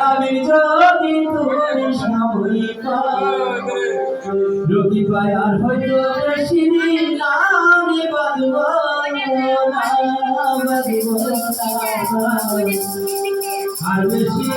আমি যদি তুমি সময় রোগী পায় আর হয়তো বেশি দিন আমি বাঁধব আর বেশি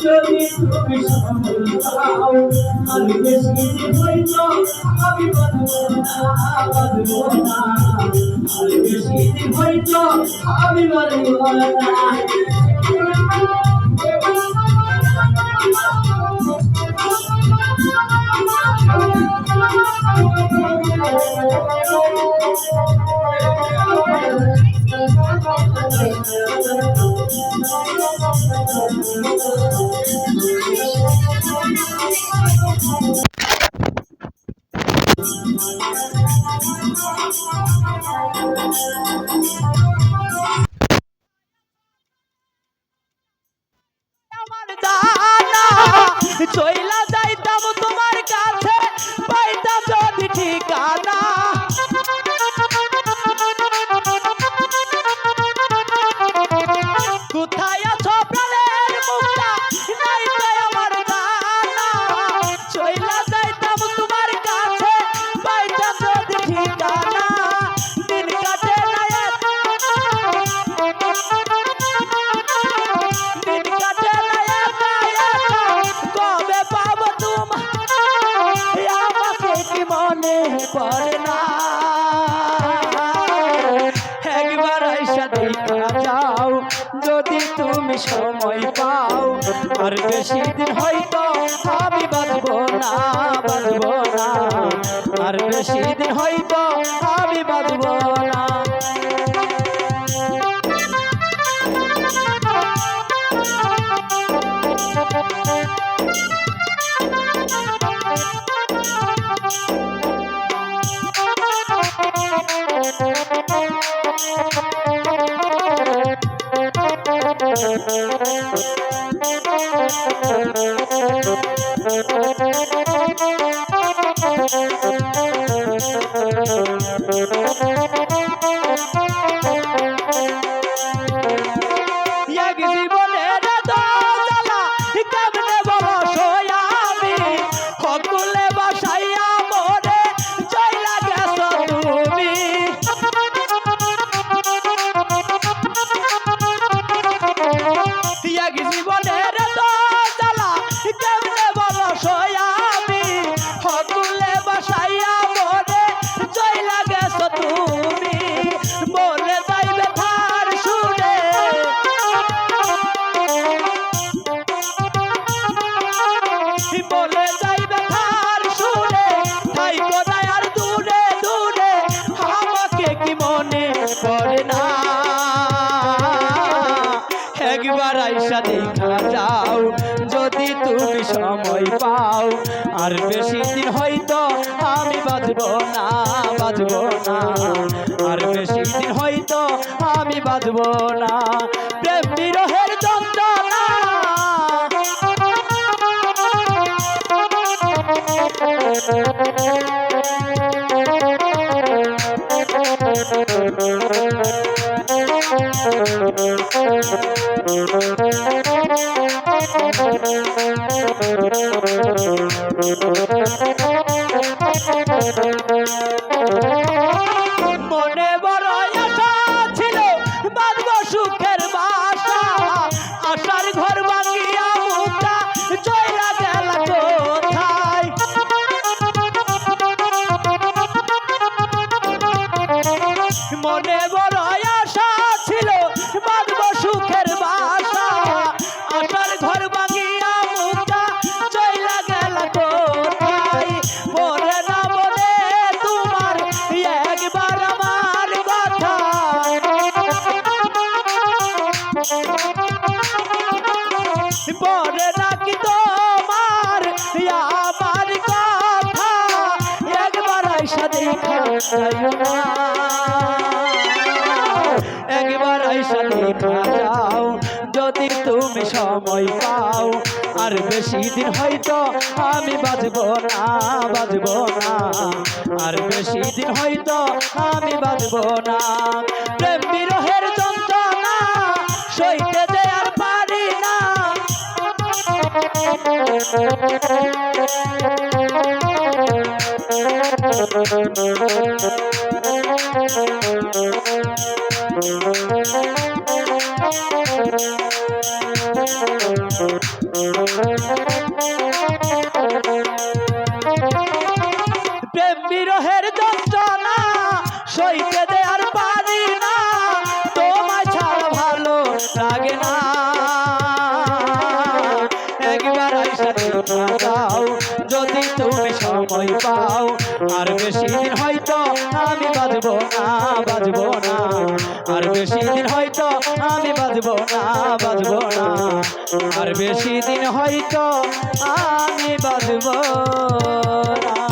যদি তুমি সম্ভব আমি বেশি হইতো আমি বাঁধব না আমি বেশি হইতো আমি বাঁধব না চইলা যাইতাম তোমার কাছে পাইতাম যদি ঠিকানা কোথায় আছো প্রাণের মুক্তা নাই তো আমার জানা চইলা যাইতাম তোমার কাছে পাইতাম যদি ঠিকানা দিন কাটে না দিন কাটে না কবে পাবো তোমার আমাকে কি মনে পড়ে না একবার আইসা দেখা যাও যদি তুমি সময় পাও আর বেশি দিন হয়তো আমি বাঁধবো না আর বেশি দিন হয়তো আমি বাঁধবো না জীবনের দোলা কেমনে বলো আমি হকুলে বসাইয়া মরে চইলা গেছো তুমি জীবনের দোলা কেমনে বলো আমি হকুলে বসাইয়া মরে চইলা গেছো তুমি মরে যাইবে থার সুরে বলে যাইবে থার সুরে তাই কোথায় আর দূরে দূরে আমাকে কি মনে পড়ে না একবার আইসা দেখা যাও যদি তুমি সময় পাও আর বেশি দিন হয়তো আমি বাঁধব না আর বেশি দিন হয়তো আমি বাঁধব না প্রেম বিরহের যন্ত্রণা মনে বড় আশা ছিল বাঁধব সুখের বাসা আশার ঘর ভাঙিয়া মুক্তা চইলা গেল কোথায় মনে বড় আশা ছিল বাঁধব সুখের বাসা আশার ঘর ভাঙিয়া মুক্তা চইলা গেল কোথায় বলে না বলে তোমার একবার আমার কথা যাইও না। একবার আইসা দেখা যাও যদি তুমি সময় পাও, আর বেশি দিন হয়তো আমি বাজবো না, বাজবো না, আর বেশি দিন হয়তো আমি বাজবো না। প্রেম বিরহের যন্ত্রণা সইতে যে আর পারি না। প্রেম বিরহের যন্ত্রণা সইতে দে আর পারি না, তোমায় ছাড়া ভালো লাগে না। একবার আইসা দেখা যাও যদি তুমি সময় পাও, আর বেশি দিন হয়তো আমি বাজবো না, বাজবো না, আর বেশি দিন হয়তো আমি বাজবো না, বাজবো না, আর বেশি দিন হয়তো আমি বাজবো না।